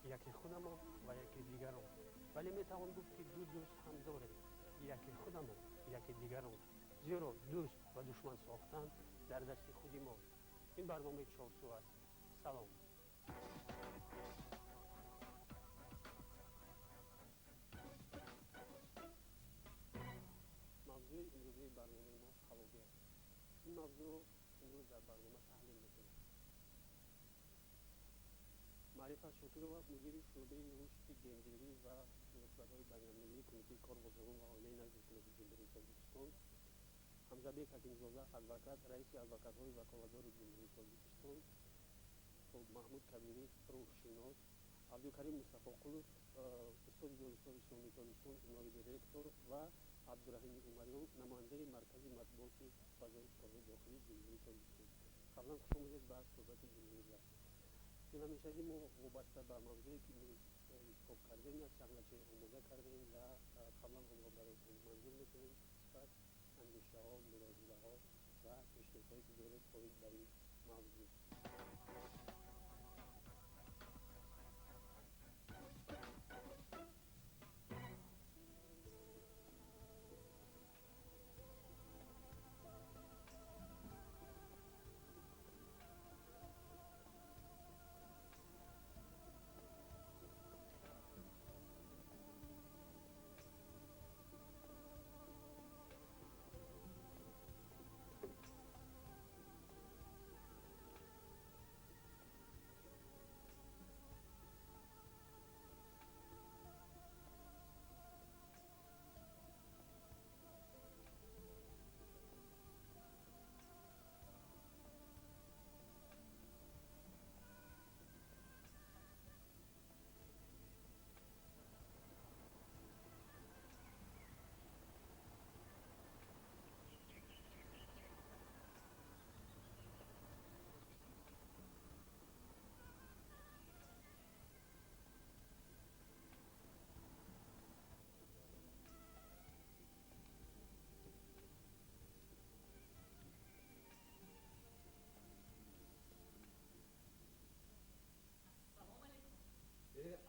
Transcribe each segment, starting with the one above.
یکی خودمان و یکی دیگران. ولی میتوان گفت که دو دوست هم داریم، یکی خودمان یکی دیگران. زیرا دوست و دشمن ساختن در دست خودی ماست. این برنامه چارسو است. سلام. موضوع امروزی برنامه ما خلوگی است. این موضوع امروز در برنامه تحلیل میکنیم. معرفت شکرова مدیر شعبه رشد گیمدری و مناسبت‌های بین‌المللی کمیته کارگزاران و عالی نزد کلوب جمهوری تاجیکستان، حمزه حکیمزاده ادوکات رئیس ادوکات‌های وکالتدار جمهوری تاجیکستان، محمود کبیری روحشناس، عبدالکریم مصطفی‌قلوف استاد دانشگاه اسلامی تاجیکستان نایب رектور و عبدالرحیم عمریان نماینده مرکزی مطبوعات وزارت کارهای داخلی جمهوری تاجیکستان. قبلا خوش آمدید به صحبت جمهوری رئیس. همیشگی ما وابسته به موضوعی که انتخاب کردیم یک چند آموزه کردیم و قبلا آن را برایتان منظور میکنیم نسبت اندیشه ها، ملاحظه ها و پیشنهادهایی که دارید خواهید در این موضوع.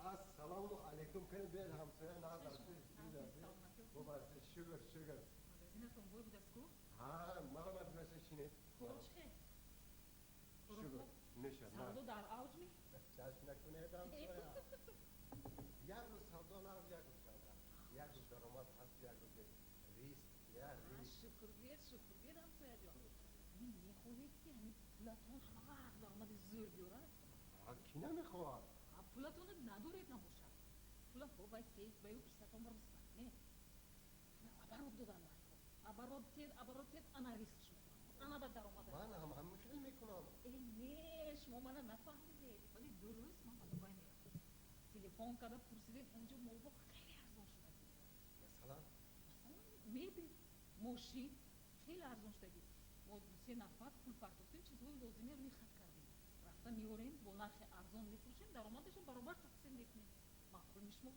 السلام علیکم کنید بیاد همسایه نظر شگر Magazine vom Wohlbudasco? ها مرا مدرسه شینید Koçke. شگر نشه Saldo dar avcmi? چشم نکنه همسایه یک روز سودا نه یک روز سودا یک روز درآمد هست یک روز ریسک یا ریسک شکر بیاد همسایه جان. همین میخواهید که همین پولتون هر درآمد زور بیارد؟ کی نمیخواد پولتون ندارید نباشد. پولت با باید سیز باید پیشتون برسد نه. ابرود دادن ابرود انا ریسک شد. انا به درآمد. من هم خیلی میکنم نه شما منو نفهمیدید ولی درست من با میگم. تلفن کردم پرسیدید اونجا موضوع خیلی ارزان شده. مثلا میبینید ماشین خیلی ارزان شده. ما 3 نفر پول پرداختیم چیزهای لازمی رو میخرید کردیم. رفتن میاریم با نرخ ارزان میفروشیم درآمدشون برابر تقسیم میکنیم. معقول میشمه؟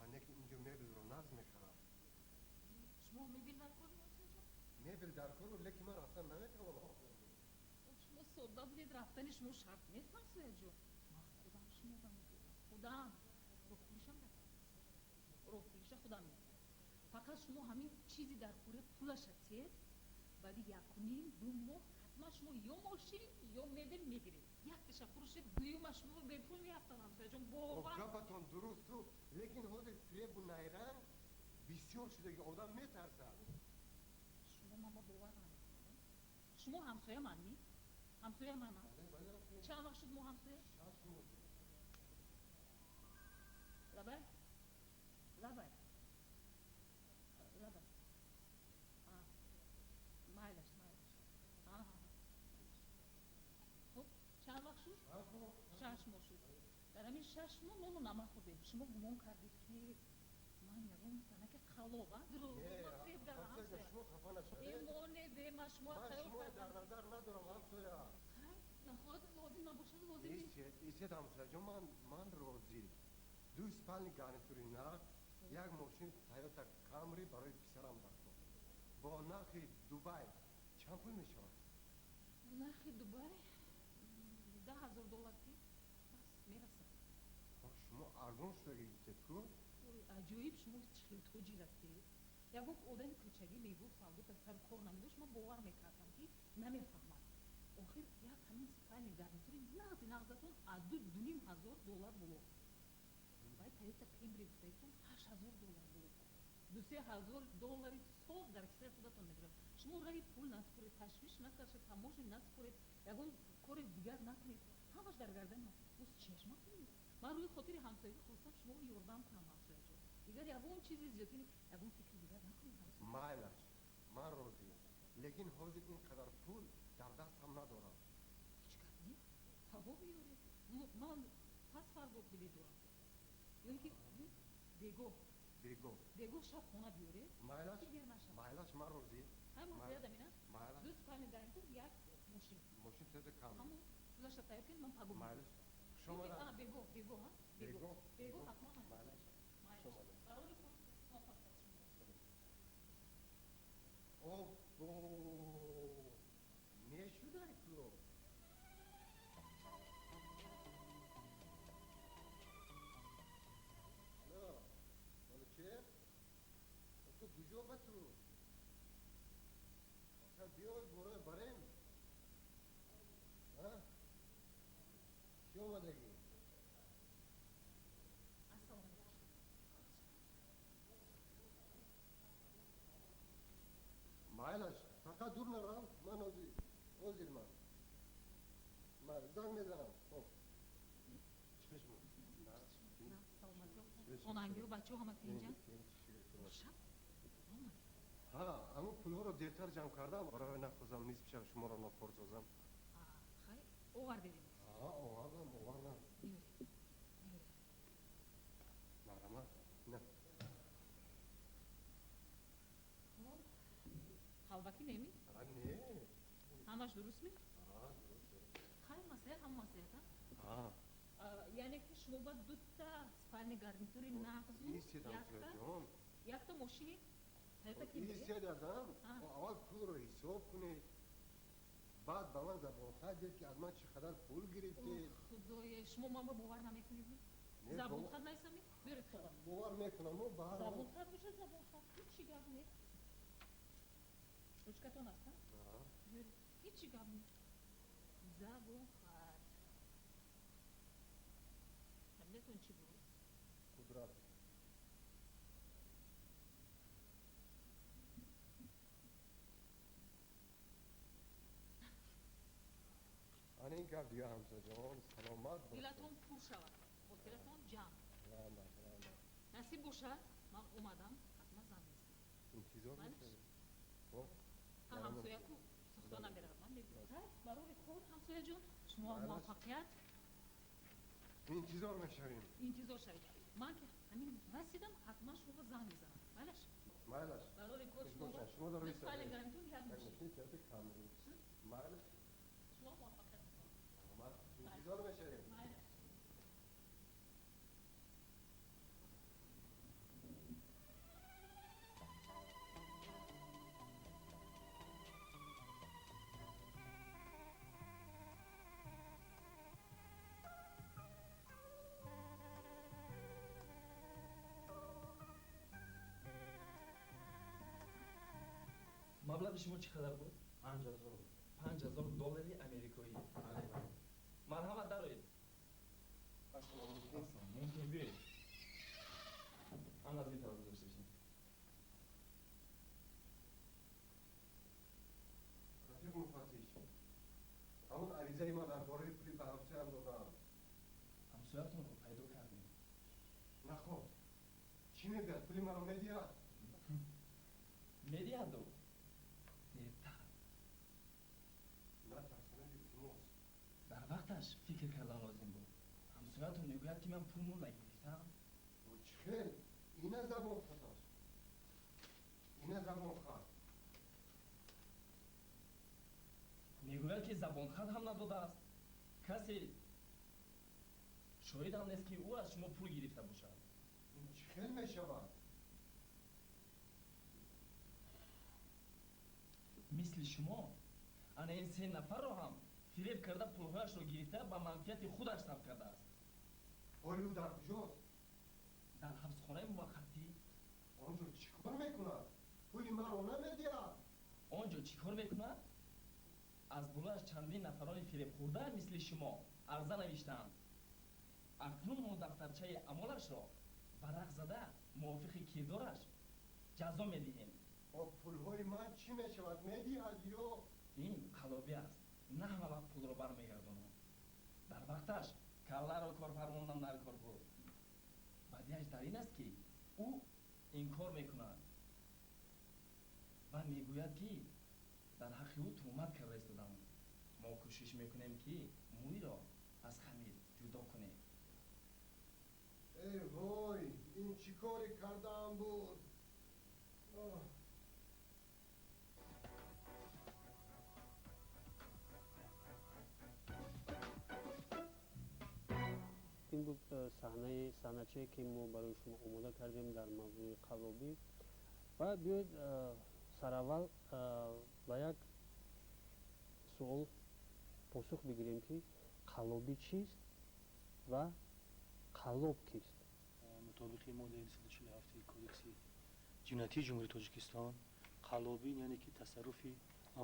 آنه که اینجا میبل رو ناز میخرم شما میبین در کاری هستید؟ میبل در کار رو لکی من اصلا نمیتونم شما سودا بودید رفتن شما شرط نیست مسئله جو. من خودم شما رو میگیرم خودم رو پولشم نکنم رو پولش خودم میگیرم. فقط شما همین چیزی در کوره پولش هستید بعدی 1.5-2 ماه حتما شما یا ماشین یا میبل میگیرید. یک تشکرش دویوم شما به پول میافتن همسایه جون باور گفتون درست تو لیکن خود فریب و نیرنگ بسیار شده که آدم میترسد شما ماما باور نمیکنید شما همسایه منی همسایه من چند وقت شد ما همسایه لبه مایلش خب چند وقت شد؟ 6 ماه شد. در همین 6 ماه نونو نمک خوردیم. شما گمان کردید که من یارو میتونه که خلوبه درست مسیب در همسایه شما خفانه شده ایمونه دیمه شما من خیلی شما در نظر ندارم همسایه نخواد لازم نباشه لازم نیست ایسید همسایه جون من روزی 2 اسپال گارنتوری نه یک ماشین تایوتا کامری برای پسرم بردم با نرخ دوبای چند پول میشود؟ نرخ دوبای $10,000 بس میرسه شما Кадом шудаги гифтед ку? ой аҷоиб шумо чихел тоҷир ҳастед. ягон одами кӯчагӣ мегуфт фалдо пасар кор намедошт ман бовар мекардам ки намефаҳмад. охир як ҳамин спальни гарнитури нағзатон аз $2,500 було. баъд Toyota Camry гуфтаитон $8,000 було. $2,000 соз дар кисаи худатон мегирад. шумо раҳи пул наспоред, ташвиш накашед, тамоши наспоред, ягон кори дигар накунед. ҳамаш дар гардани ман. боз чеш накунед. ман рӯи хотири ҳамсоягӣ хостам шуморо ёрдам кунам ҳамсояҷон. дигар ягон чизи зиёдтини ягон фикри дигар накунед ҳамсоя. Майлаш, ман розӣ. Лекин ҳозир ин қадар пул дар дастам надорам. ҳеҷ гап не. ҳаво биёред. ман пас фардо билет дорам. ё ин ки бегоҳ бегоҳ шаб хона биёред. Майлаш, ки дер нашавад. майлаш, ман розӣ. ҳай маслиҳат амина. Майлаш. ду спальни гарнитур, як мошин. Мошин Toyota Camry. ҳамон пулаша тайёр кунед, ман пагу Майлаш. Хушомадам. бегоҳ Бегоҳ. бегоҳ ҳатман ҳаст. Майлаш. Хушомадам. барори худ муваффақ шумо. Оббо! Мешудай ту? Алло, молодчик? Ту куҷо ба ту? Аслан биёй бораи барем? Чӣ омадагӣ? Ассалому алайкум. Майлаш, фақат дур нарав, ман ҳозирман. Ман занг мезанам. Чишму. На, саломатиё. Онангиё бачаҳо ҳама то инҷан? шаб омад. ҳа, аммо пулҳоро дертар ҷамъ кардам, барои нахозам низ пиша шуморо нокор созам. хай овардедем. Овардам. биёред. Марҳамат. На. ҳалвакӣ мемӣ? Не. ҳамаш дуруст ми? Дуруст. хай маслиҳат ҳама маслиҳата. яъне ки шумо ба дута спальни гарнитури нағзу Истедам ҷон. якта мошини Toyota Camry. Истедадам. Аввал пулро ҳисоб кунед. баъд ба ман забонхат диҳед ки аз ман чӣ қадар пул гирифтед. худоя шумо ман бовар намекунед. Не, забонхат наисами? биёред қағаз. бовар мекунам, но баҳар забонхат бошад, забонхат ҳечи гап не. ручкатон аст? биёред. ҳечи гап не. забонхат. фамилиятон чӣ буд? қудрат. ана ин гап дигар ҳамсоҷон, саломат бош. дилатон пур шавад, хотиратон ҷамъ. Раҳмат. насиб бошад ман омадам, ҳатман занг мезанам. интизор мешавем. ҳамсояку сухта намеравад. ман мегӯям барори кор ҳамсояҷон шумо муваффақият интизор мешавем. интизор шавед. ман ки ҳамин расидам ҳатман шумо занг мезанам. майлаш Майлаш. барори кор шумо дар роҳи спальни гарнитур як мошин. мошини Toyota Camry. Майлаш. шумо муваффақият мекунед. Раҳмат. интизор мешавем. майлаш маблағи шумо чӣ қадар буд? $5,000 америкоӣ. марҳамат дароед. мумкин биёед. ан аз ин тараф гузашта бишем. рафиқ муфаттиш, ҳамон аризаи ман дар бораи пули ба ҳамсоям додам. ҳамсоятонро пайдо кардем. нахоб, чӣ мегӯяд? пули маро медиҳад? медиҳаду дертар. натарсанад илтимос. дар вақташ фикр кардан лозим буд. ҳамсоятон мегӯяд ки ман пулмо нагирифтам. чӣ хел? ина забонхат аст. ина забонхат. мегӯяд ки забонхат ҳам надодааст. касе шоҳидам нест ки ӯ аз шумо пул гирифта бошад. ин чӣ хел мешавад? мисли шумо ана ин 3 нафарро ҳам фиреб карда пулҳояшро гирифта ба манфиати худаш сарф кардааст. ҳоли ӯ дар куҷост? дар ҳабсхонаи муваққатӣ. онҷо чӣ кор мекунад? пули маро намедиҳад. онҷо чӣ кор мекунад? аз булояш чандин нафарони фиребхӯрда мисли шумо арза навиштаанд. акнун мо дафтарчаи амолашро варақ зада мувофиқи кирдораш ҷазо медиҳем. با پولهای من چی می شود؟ میدهد یا؟ ин қаллобӣ аст, на ҳама вақт пулро бармегардонад. дар вақташ калларо корфармондан дар кор бурд. бадиаш дар ин аст ки ӯ инкор мекунад ва мегӯяд ки дар ҳаққи ӯ тӯҳмат карда истодаанд. мо кӯшиш мекунем ки мӯйро аз хамир ҷудо кунем. ای وای، این چی کاری کردم بود؟ ин буд саҳначае ки мо барои шумо омода кардем дар мавзӯи қаллобӣ. ва биёед сараввал ба як суол посух бигирем ки қаллобӣ чист ва қаллоб кист. мутобиқи моддаи 247 кодекси ҷиноятии ҷумҳурии тоҷикистон, қаллобӣ яъне ки тасарруфи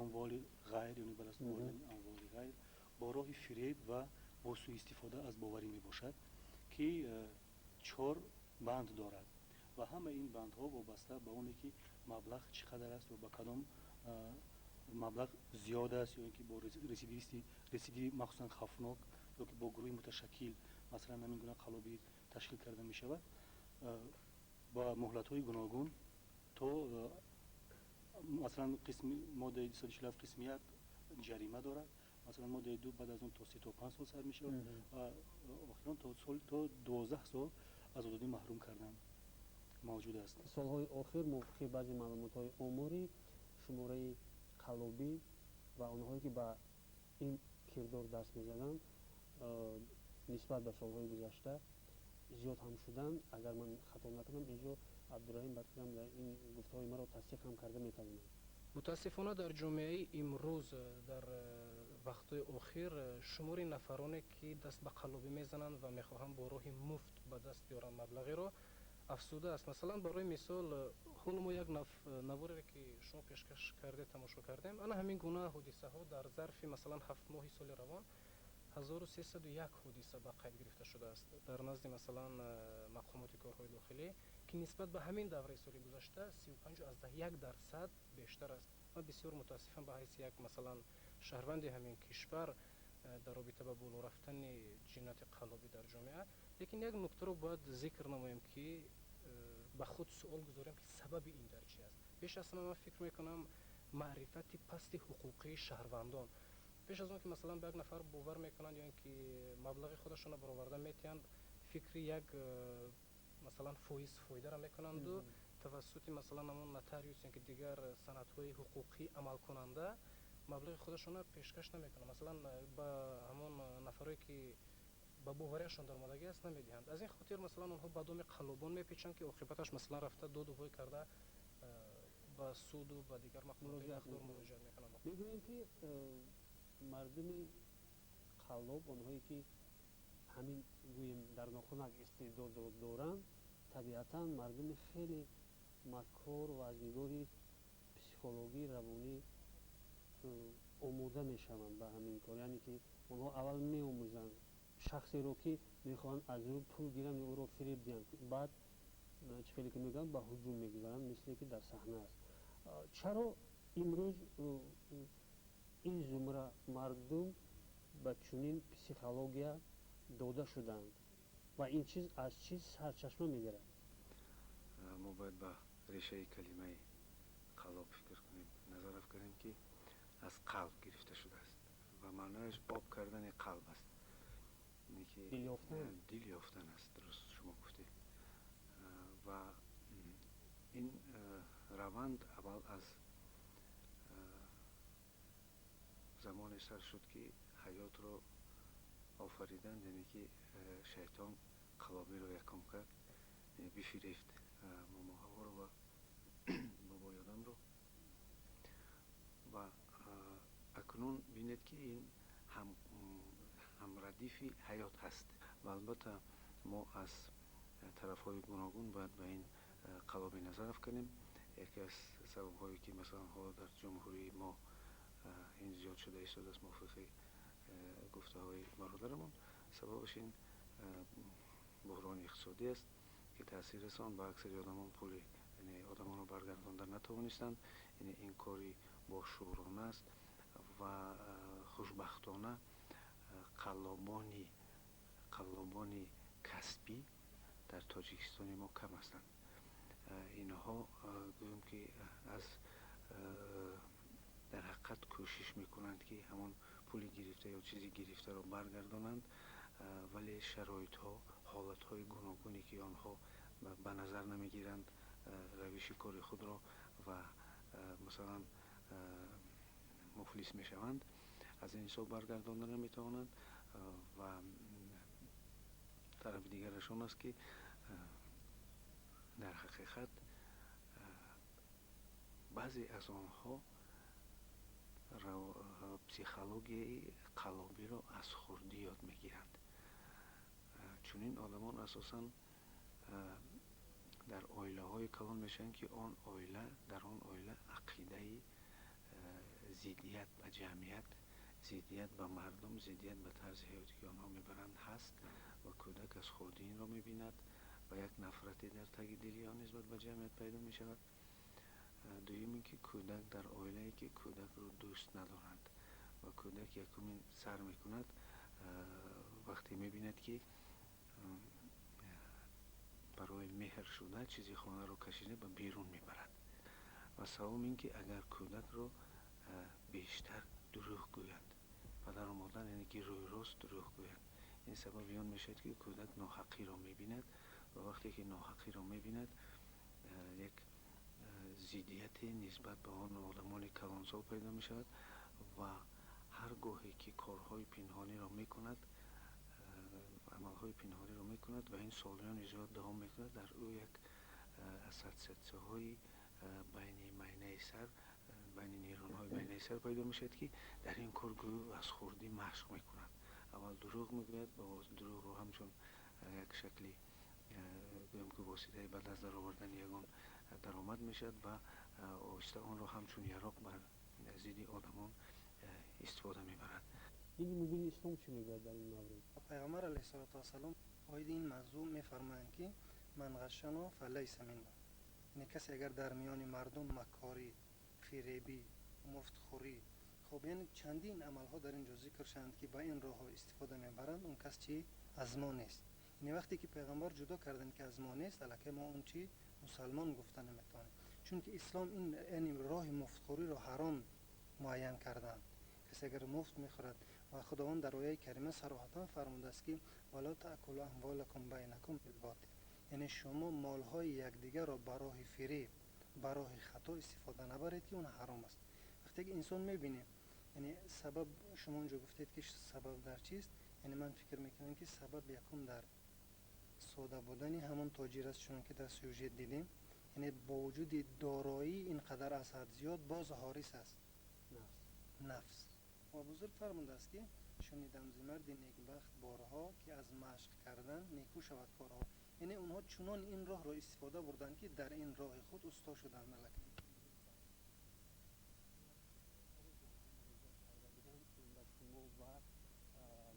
амволи ғайр, яъне ба даст овардани амволи ғайр бо роҳи фиреб ва бо сӯистифода аз боварӣ мебошад, ки 4 банд дорад ва ҳамаи ин бандҳо вобаста ба оне ки маблағ чӣ қадар аст ва ба кадом маблағ зиёд аст, ё ин ки бо ресидиви махсусан хавфнок ё ки бо гурӯҳи муташаккил масалан ҳамин гуна қаллобӣ ташкил карда мешавад, ба муҳлатҳои гуногун то масалан моддаи 247 қисми 1 ҷарима дорад, масалан моддаи 2 баъд аз он то 3 то 5 сол сар мешавад ва охирон то 12 сол аз озодӣ маҳрум кардан мавҷуд аст. солҳои охир мувофиқи баъзе маълумотҳои оморӣ шумораи қаллобӣ ва онҳое ки ба ин кирдор даст мезананд нисбат ба солҳои гузашта зиёд ҳам шуданд. агар ман хато накунам инҷо абдураҳим бадкирам дар ин гуфтаҳои маро тасдиқ ҳам карда метавонад. мутаассифона дар ҷомеаи имрӯз дар вақтҳои охир шумори нафароне ки даст ба қаллобӣ мезананд ва мехоҳанд бо роҳи муфт ба даст биёранд маблағеро афзуда аст. масалан барои мисол ҳоло мо як наворере ки шумо пешкаш карде тамошо кардем, ана ҳамин гуна ҳодисаҳо дар зарфи масалан 7 моҳи соли равон 1301 ҳодиса ба қайд гирифта шудааст дар назди масалан мақомоти корҳои дохилӣ, ки нисбат ба ҳамин давраи соли гузашта 35.1% бештар аст. ман бисёр мутаассифам ба ҳайси як масалан шаҳрванди ҳамин кишвар дар робита ба боло рафтани ҷинояти қаллобӣ дар ҷомеа. лекин як нуктаро бояд зикр намоем ки ба худ суол гузорем ки сабаби ин дар чи аст. пеш аз ҳама ман фикр мекунам маърифати пасти ҳуқуқии шаҳрвандон. пеш аз он ки масалан ба як нафар бовар мекунанд ё ин ки маблағи худашонро бароварда метиҳанд, фикри як масалан фоидара мекунанду тавассути масалан ҳамон нотариус ё ин ки дигар санадҳои ҳуқуқӣ амалкунанда маблағи худашонро пешкаш намекунанд. масалан ба ҳамон нафаре ки ба бовариашон дар омадагӣ аст намедиҳанд. аз ин хотир масалан онҳо ба доми қаллобон мепечанд ки оқибаташ масалан рафта додувой карда ба суду ба дигар мақомоти ҳақдор муроҷиат мекунанд. мегӯем ки мардуми қаллоб, онҳое ки ҳамин гӯем дар нохунак истеъдод доранд, табиатан мардуми хеле маккор ва аз нигоҳи психологӣ равонӣ омода мешаванд ба ҳамин кор. яъне ки онҳо аввал меомӯзанд шахсеро ки мехоҳанд аз ӯ пул гиранд ё ӯро фиреб диҳанд, баъд чӣ хеле ки мегӯянд ба ҳуҷум мегузаранд, мисле ки дар саҳна аст. чаро имрӯз ин зумра мардум ба чунин психология дода шуданд ва ин чиз аз чиз сарчашма мегирад? мо бояд ба решаи калимаи қаллоб фикр кунем, назар афканем ки аз қалб гирифта шудааст ва маънояш об кардани қалб аст. дил ёфтан аст, дуруст шумо гуфтед. ва ин раванд аввал аз замоне сар шуд ки ҳаётро офариданд, яъне ки шайтон қаллобиро якум кард, бифирефт момоҳаҳоро ва бобоёдамро. ва акнун бинед ки ин ҳамрадифи ҳаёт ҳаст. ва албатта мо аз طرف‌های گوناگون باید به این قلابی نظر افکنیم. یکی از سبب‌هایی که مثلا حالا در جمهوری ما این زیاد شده ایستاده است موافق گفته‌های برادرمون، سببش این بحران اقتصادی است که تاثیر رسان به اکثر آدمان پولی، یعنی آدمان رو برگرداندن نتوانستند. یعنی این کاری با شورانه است و خوشبختانه قلابانی کسبی در تاجیکستان ما کم هستند. اینها گویم که از در حقیقت کوشش میکنند که همون پول گرفته یا چیزی گرفته رو برگردانند، ولی شرایط ها، حالت های گوناگونی که آنها به نظر نمیگیرند روش کار خود را و مثلا مفلس میشوند، از این حساب برگرداندن نمیتوانند. و طرف دیگرشون است که در حقیقت بعضی از آنها پسیخولوژی قلابی را از خردی یاد میگیرند. چون این آدمان اساساً در عائله های کلان میشن که در آن عائله عقیده ضدیت به جمعیت، ضدیت به مردم، ضدیت به طرز حیاتی که آنها میبرند هست و کودک از خردی این را میبیند و یک نفرتی در تگ دلی آن نسبت به جمعیت پیدا میشود. دوم اینکه کودک در عائله‌ای که کودک رو دوست ندارند و کودک یکمین سر میکند وقتی میبیند که برای مهر شده چیزی خانه رو کشیده به بیرون میبرد. و سوم اینکه اگر کودک رو بیشتر دروغ گویند، پدر و مادر یعنی که روی راست دروغ گویند، این سبب یان میشد که کودک ناحقی رو میبیند و وقتی که ناحقی رو میبیند یک ضدیت نسبت به آن آدمان کلانسال پیدا می شود و هر گاهی که کارهای پنهانی را می کند، عملهای پنهانی را می کند و این سالیان زیاد دوام می کند، در او یک اساتسه های بین مینه سر، بین نیرونهای مینه سر پیدا می شود که در این کار گویو از خردی مشق می کند. اول دروغ می گوید، با دروغ رو همچون یک شکلی گویم که واسطه بعد از در آوردن یگان درآمد میشد و آهسته آن را همچون یراق بر ضد آدمان استفاده میبرد. این مبین اسلام چی میگه در این مورد؟ پیامبر علیه السلام آید این موضوع میفرمایند که من غشنا فلیس منا، یعنی کسی اگر در میان مردم مکاری، فریبی، مفتخوری، خب یعنی چندین عمل ها در اینجا ذکر شدند که با این راه ها استفاده میبرند، اون کس چی از ما نیست. یعنی وقتی که پیغمبر جدا کردن که از ما نیست، الکی ما اون چی مسلمان گفتن نمیتونه، چون که اسلام این یعنی راه مفتخوری رو حرام معین کردن. کسی اگر مفت میخورد و خداوند در آیه کریمه صراحتا فرموده است که ولا تأکلوا اموالکم بینکم بالباطل، یعنی شما مالهای یکدیگر را برای فریب، برای خطا استفاده نبرید که اون حرام است. وقتی که انسان میبینه یعنی سبب شما اونجا گفتید که سبب در چیست، یعنی من فکر میکنم که سبب یکم در ساده بودن همون تاجر است، چون که در سوژه دیدیم، یعنی با وجود دارایی اینقدر از حد زیاد باز حارس است نفس. و بزرگ فرموده است که شنیدم ز مرد نیکبخت بارها که از مشق کردن نیکو شود کارها، یعنی اونها چنان این راه را استفاده بردن که در این راه خود استا شدن.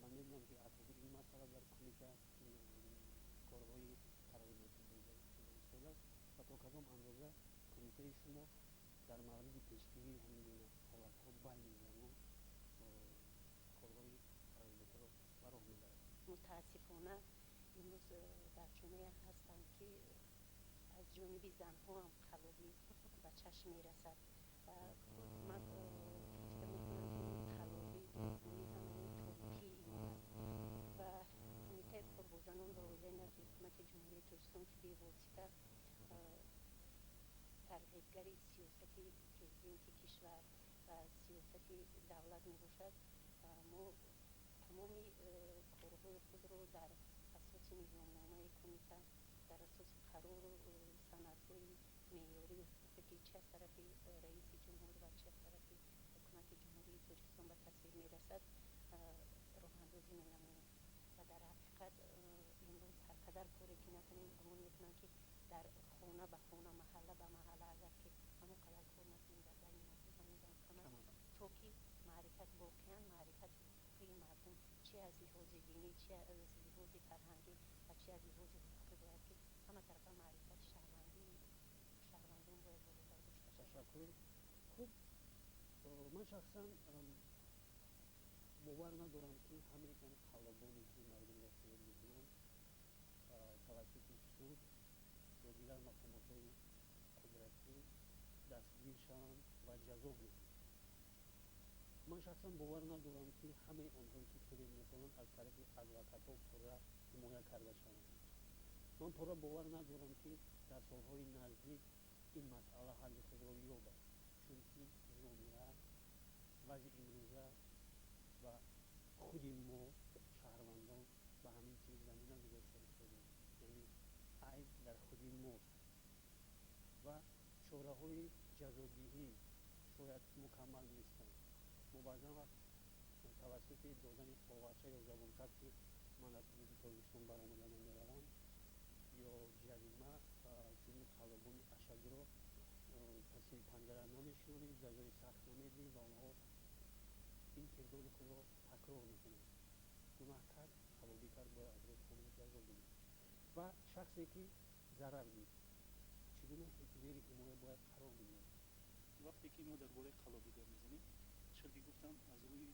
من میدونم که اطراف این مسئله در کمیته کارهای قرارداد ایستاده است و تا کدام اندازه کمیته شما در مورد پیشگیری همین حالت‌ها بین زنان کارهای قرارداد را براه می‌برد. متاسفانه امروز در جامعه هستند که از جانب زنها هم خلابی به چشم میرسد و من فکر میکنم که این خلابی دشمنی زنان تاریخی اینا است و کمیته کارگزاران و عائله نزد حکومت جمهوری تاجیکستان که به واسطه ترغیبگری سیاست پرزیدنت کشور و سیاست دولت میباشد، ما تمام کارهای خود رو در اساس نظامنامه کمیته، در اساس قرار و سندهای معیاری و حقوقی چه از طرف رئیس جمهور و چه از طرف حکومت جمهوری تاجیکستان به تصویر میرسد راه اندازی مینماییم و در حقیقت امروز هر قدر کاری که میکنیم گمان میکنن که در خونه به خونه محله به محله اگر که همون قدر کار نکنیم در بین مردم همین کمک تا که معرفت واقعا معرفت حقوقی مردم چه از لحاظ دینی چه از لحاظ فرهنگی و چه از لحاظ حقوقی باید که همه طرفه معرفت شهروندان باید بالاتر داشته شود. تشکر. خوب من شخصا باور ندارم که همه اون خلبانی که مردم را سیر میکنند توسط سود یا دیگر مقامات‌های قدرتی دستگیر شوند و جزا گیرند. من شخصا باور ندارم که همه آنهایی که فریب میکنند از طرف ادوکات‌ها پورا حمایت کرده شوند. من پورا باور ندارم که در سالهای نزدیک این مسئله حل خود را یابد، چون که جامعه وضع امروزه و خود ما شهروندان به همین چیز زمینه گذاشته شدیم، یعنی عیب در خود ماست و چاره‌های جزادیدی شاید مکمل نیستند. ما بعضا وقت توسط دادن کاغذها یا زبانخط که من از حدود تاجیکستان برآمدن می‌برم یا جریمه جون خلبان اشد را تصمیم پنجره نمی‌شونیم، جزای سخت نمیدیم و آنها این کردار خود را تکرار میکنند. گناهکار خلابیکار باید از روی قانون جزا بگیرد و شخصی که ضرر دید چگونه زیر حمایت باید قرار بگیرد. وقتی که ما درباره خلابیگر میزنیم چون که گفتم از روی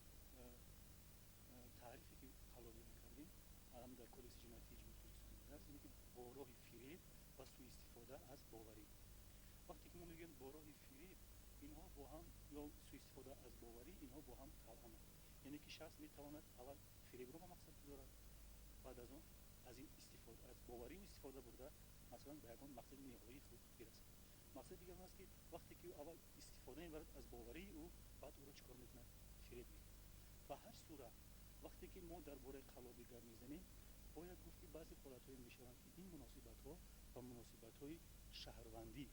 تعریفی که خلابی میکردیم الان در کدکس جنایتی جمهوری ترکستان است، اینه که با راه فریب و سوء استفاده از باوری. وقتی که ما میگیم با راه فریب اینها با هم یا سوء استفاده از باوری اینها با هم توأمند، یعنی که شخص میتواند اول فریب رو مقصد بدارد، بعد از اون از این استفاده از باوری استفاده برده مثلا به یگان مقصد نهایی خود برسد. مقصد دیگر است که وقتی که اول استفاده میبرد از باوری او بعد او رو چیکار میکنه؟ فریب میده. به هر صورت وقتی که ما درباره خلابیگر میزنیم باید گفت که بعضی حالت‌های میشوند که این مناسبت‌ها و مناسبت‌های شهروندی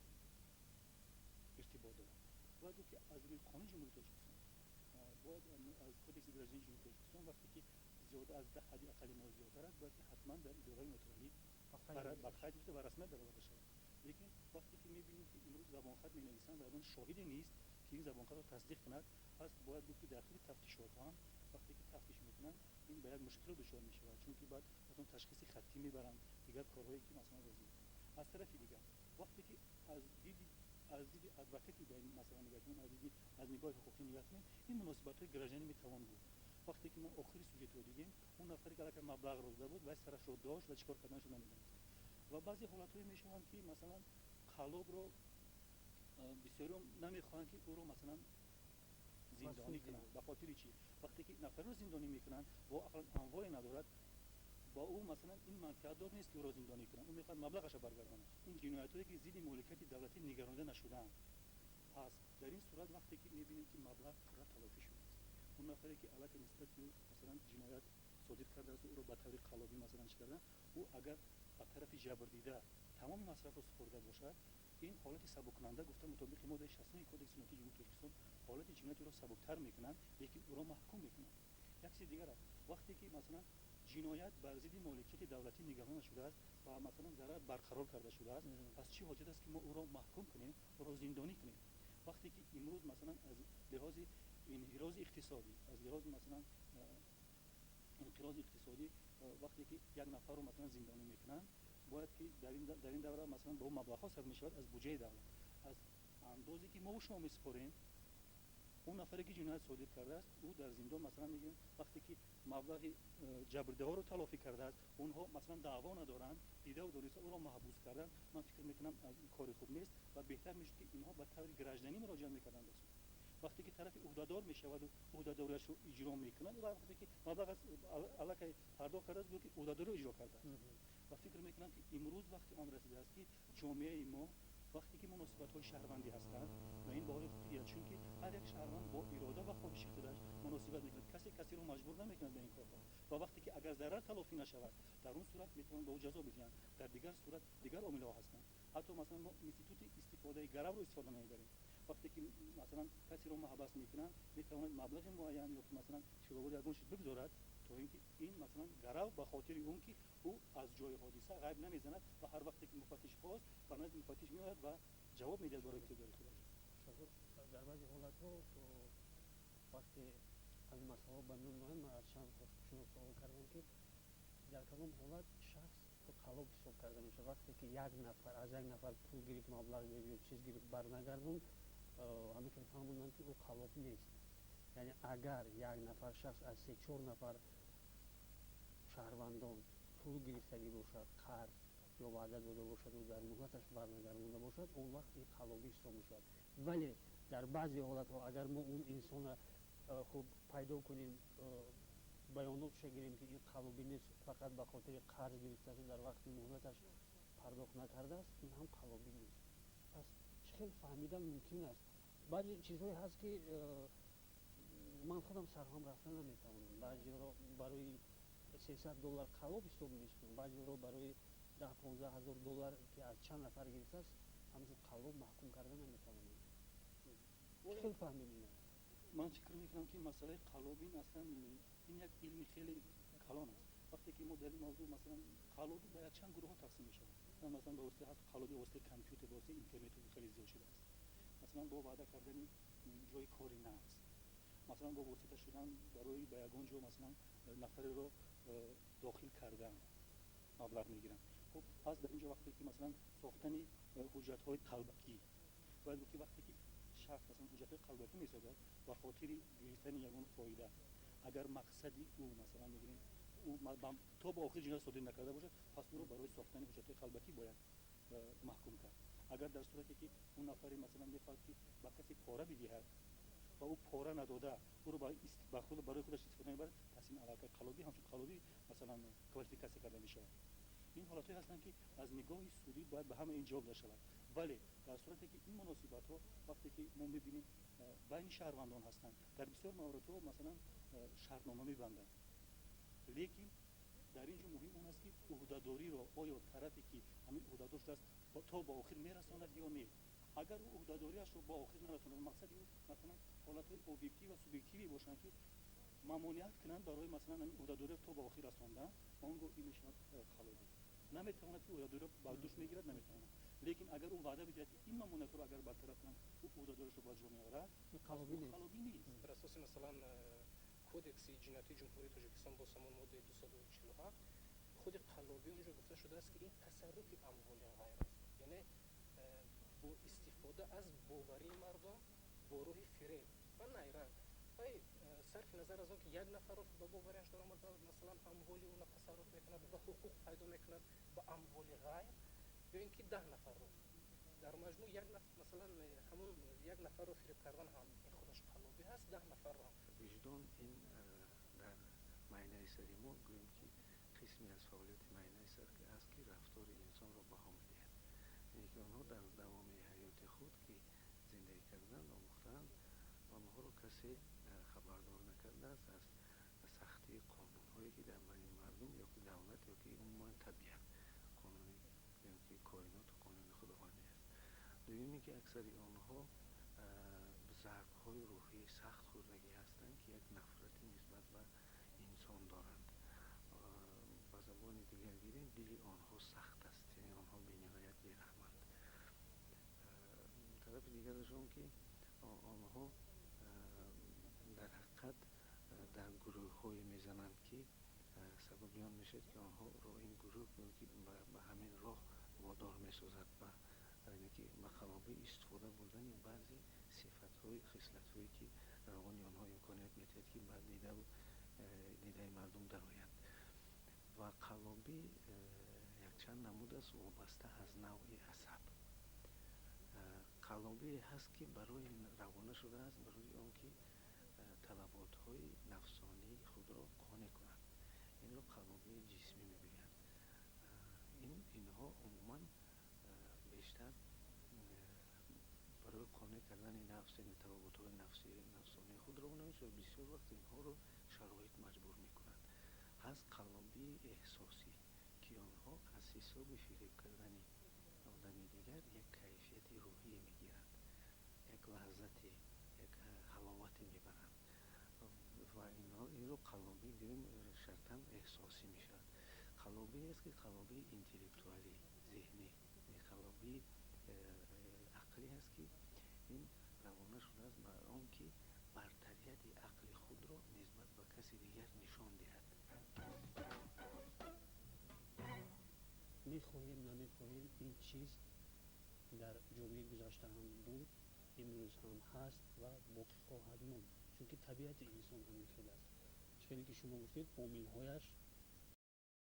ارتباط دارند. باید گفت که از روی قانون جمهوری تاجیکستان باید از کدکس گراجنی جمهوری تاجیکستان وقتی که زیاده از 10 حد اقلی ما زیادتر است باید که حتما در اداره نوترانی بقید بوده و رسمیت برآورده شود. لیکن وقتی که می‌بینیم که امروز زبانخط می‌نویسند و اون شاهدی نیست که این زبانخط رو تصدیق کند، پس باید گفت که داخل تفتیشات هم وقتی که تفتیش میکنن این باید مشکل دچار میشود، چون که بعد از اون تشخیص خطی میبرند دیگر کارهایی که مثلا روزی. از طرف دیگر وقتی که از دید ادوکاتی به این مسئله نگاه کنیم، از نگاه حقوقی نگاه کنیم، این مناسبت‌های گراجنی میتوان بود. وقتی که ما آخری سوژه رو دیدیم اون نفری که الان مبلغ رو داده بود و سرش رو داشت و چیکار کردنش رو نمی‌دونست. و بعضی حالت‌های میشوند که مثلا خلاب رو بسیاری نمیخواهند که او رو مثلا زندانی کنند. به خاطر چی؟ وقتی که نفر رو زندانی میکنن و اقلا انواعی ندارد با او مثلا این منفعت دار نیست که او رو زندانی کنن، اون میخواد مبلغش رو برگردونه. این جنایتایی که ضد مالکیت دولتی نگرانده نشدن. پس در این صورت وقتی که میبینیم که مبلغ پورا تلافی شده است، اون نفری که علاقه نسبت به مثلا جنایت صادر کرده است او رو به طور خلابی مثلا چه کردن، او اگر به طرف جبر دیده تمام مصرف رو سپرده باشد این حالت سبک کننده گفتم مطابق ماده 69 کدکس جنایتی جمهوری ترکستان حالت جنایت رو سبکتر میکنن لیکن او را محکوم میکنن. یک چیز دیگر است وقتی که مثلا جنایت بر ضد مالکیت دولتی نگران شده است و مثلا ضرر برقرار کرده شده است، پس چی حاجت است که ما او را محکوم کنیم، او را زندانی کنیم؟ وقتی که امروز مثلا از لحاظ انحراز اقتصادی، از لحاظ مثلا انقراض اقتصادی وقتی که یک نفر رو مثلا زندانی میکنن باید که در این دوره مثلا با اون مبلغ ها صرف میشود از بودجه دولت، از اندازی که ما و شما میسپاریم اون نفری که جنایت صادر کرده است او در زندان مثلا میگیم وقتی که مبلغ جبرده رو تلافی کرده است اونها مثلا دعوا ندارن دیده و دانسته او را محبوس کردن، من فکر میکنم از کار خوب نیست و بهتر میشه که اینها به طور گراجنی مراجعه میکردن دست. وقتی که طرف عهده‌دار میشود و عهده‌داریش رو اجرا میکنن و وقتی که مبلغ علاقه پرداخت کرده است که عهده‌دار رو اجرا کرده است و فکر میکنم که امروز وقتی آن رسیده است که جامعه ما وقتی که مناسبت‌های شهروندی هستند و این باید خودیه، چون که هر یک شهروند با اراده و خواهش خودش مناسبت میکند، کسی رو مجبور نمیکند به این کار و وقتی که اگر ضرر تلافی نشود در اون صورت میتونن به او جزا بدهند. در دیگر صورت دیگر عامل‌ها هستند، حتی مثلا ما اینستیتوت استفاده گرو رو استفاده نمیبریم. وقتی که مثلا کسی رو محبس میکنن میتواند مبلغ معین یا مثلا شروع یگان شد بگذارد то ин ки ин масалан гарав ба хотири он ки ӯ аз ҷои ҳодиса ғайб намезанад ва ҳар вақте ки муфаттиш хост ба назди муфаттиш меояд ва ҷавоб медиҳад барои иқтидори худаш. дар баъзе ҳолатҳо вақте аз масъала ба миён меояд, ман аз чанд шуно суол кардам ки дар кадом ҳолат шахс қалоб ҳисоб карда мешавад. Вақте ки як нафар аз як нафар пул гирифт, маблағ гирифт ё чиз гирифт, барнагардонд, ҳамеша фаҳмонданд ки ӯ қалоб нест. яъне агар як нафар шахс аз 3-4 нафар шаҳрвандон пул гирифтагӣ бошад, қарз ё ваъда дода бошад ва дар муҳлаташ барнагардонда бошад, он вақт ин қалобӣ ҳисоб мешавад. Вале дар баъзе ҳолатҳо агар мо он инсонро хуб пайдо кунем, баёнотша гирем ки ин қалобӣ нест, фақат ба хотири қарз гирифтааст, дар вақти муҳлаташ пардохт накардааст, ин ҳам қалобӣ нест. пас хел фаҳмидан мумкин аст. баъзе чизҳое ҳаст ки ман худам сарҳам рафта наметавонам. баъзеҳоро барои $300 қалоб ҳисоб мекунам, баъзеҳоро барои $10-15 ҳазор ки аз чанд нафар гирифтааст ҳамчун қалоб маҳкум карда наметавонам. хел фаҳмидин аст. ман фикр мекунам ки масъалаи қалобин аслан ин як илми хеле калон аст. вақте ки мо дар ин мавзӯъ масалан қалобӣ ба якчанд гурӯҳҳо тақсим мешавад. масалан ба воситаи ҳаст қалобӣ ба воситаи компютер, ба воситаи интернету хеле зиёд шудааст. масалан бо ваъда кардани ҷойи кори нағз, масалан бо восита шудан барои ба ягон ҷо масалан нафареро дохил кардан маблағ мегиранд. хуб аз дар инҷо вақте ки масалан сохтани ҳуҷҷатҳои қалбакӣ, вале ки вақте ки шахс масалан ҳуҷҷатҳои қалбакӣ месозад ба хотири гирифтани ягон фоида, агар мақсади ӯ масалан мегирем то ба охир ҷиноят содир накарда бошад, пас ӯро барои сохтани ҳуҷҷатҳои қалбакӣ бояд маҳкум кард. агар дар сурате ки он нафаре масалан мехоҳад ки ба касе пора бидиҳад ва ӯ пора надода ӯро барои худаш истифода мебарад, пас ин аллакай қалобӣ ҳамчун қалобӣ масалан квалификатсия карда мешавад. ин ҳолатҳое ҳастанд ки аз нигоҳи судӣ бояд ба ҳама ин ҷавоб дод шавад. вале дар сурате ки ин муносибатҳо вақте ки мо мебинем байни шаҳрвандон ҳастанд, дар бисёр мавридҳо масалан шартнома мебанданд, лекин дар ин ҷо муҳим он аст ки уҳдадориро оё тарафе ки ҳамин уҳдадор шудааст то ба охир мерасонад ё не. агар ӯ уҳдадориашро ба охир наратонад, мақсади ӯ масалан ҳолатҳои объектив ва субъективе бошанд ки мамоният кунанд барои масалан ҳамин уҳдадориро то ба охир расондан, он гоҳ ин мешавад қалобӣ. наметавонад ки уҳдадориро ба дӯш мегирад, наметавонад. лекин агар ӯ ваъда бидиҳад ки ин мамониятҳоро агар бартараф кунам ӯ уҳдадоришро ба ҷо меорад, қалобӣ нест. бар асоси масалан кодекси ҷиноятии ҷумҳурии тоҷикистон бо самон моддаи 247 худи қалобӣ онҷо гуфта шудааст ки ин тасарруфи амволи ғайр аст, яъне бо истифода аз боварии мардум бо роҳи фиреб ва найранг. вай сарфи назар аз он ки як нафарро ба бовариаш даромада масалан амволи ӯна тасарруф мекунад ва ҳуқуқ пайдо мекунад ба амволи ғайр, ё ин ки 10 нафарро дар маҷмӯъ масалан ҳамун як нафарро фиреб кардан ҳам ин худаш қалобӣ ҳаст, 10 нафарро ҳам виҷдон ин дар майнаи сари мо гӯем ки қисме аз фаъолияти майнаи сар аст ки рафтори инсонро баҳо медиҳад. яъне ки онҳо дар давоми ҳаёти худ ки зиндагӣ карданд омӯхтаанд, онҳоро касе хабардор накардааст аз сахтии қонунҳое ки дар байни мардум ё ки давлат ё ки умуман табиат қонуни ё ки коиноту қонуни худовандӣ аст. дуюме ки аксари онҳо зарбҳои рӯҳии сахт хӯрдагӣ ҳастанд ки як нафрати нисбат ба инсон доранд. ба забони дигар гирем, дили онҳо сахт аст, яъне онҳо бениҳоят бераҳманд. тарафи дигарашон ки онҳо дар ҳақиқат дар гурӯҳҳое мезананд ки сабаби он мешавад ки онҳоро ин гурӯҳ ба ҳамин роҳ водор месозад, яъне ки ба қалобӣ истифода бурдани баъзе сифатҳои хислатҳое ки равони онҳо имконият медиҳад ки ба дидаи мардум дарояд. ва қалобӣ якчанд намуд аст вобаста аз навъи асаб. қалобие ҳаст ки барои равона шудааст барои он ки талаботҳои нафсонии худро қонеъ кунад. инро қалобии ҷисмӣ мегӯянд. инҳо умуман бештар барои қонеъ кардани нафс, яъне талаботҳои нафсонии худро намешавад, бисёр вақт инҳоро шароит маҷбур мекунад. ҳаст қалобии эҳсосӣ ки онҳо аз ҳисоби фиреб кардани одами дигар як кайфияти рӯҳие мегиранд, як лаззате, як ҳаловате мебаранд ва инро қалобӣ гӯем شرط هم احساسی می شود. خلابی است که خلابی انتلکتوالی ذهنی، خلابی عقلی است که این روانه شده است برای آن که برتریت عقل خود را نسبت به کسی دیگر نشان دهد. میخواهیم نمیخواهیم این چیز در جمعه گذشته هم بود، امروز هم هست و باقی خواهد موند، چون که طبیعت انسان همین خیلی است. خیلی که شما گفتید عامل‌هایش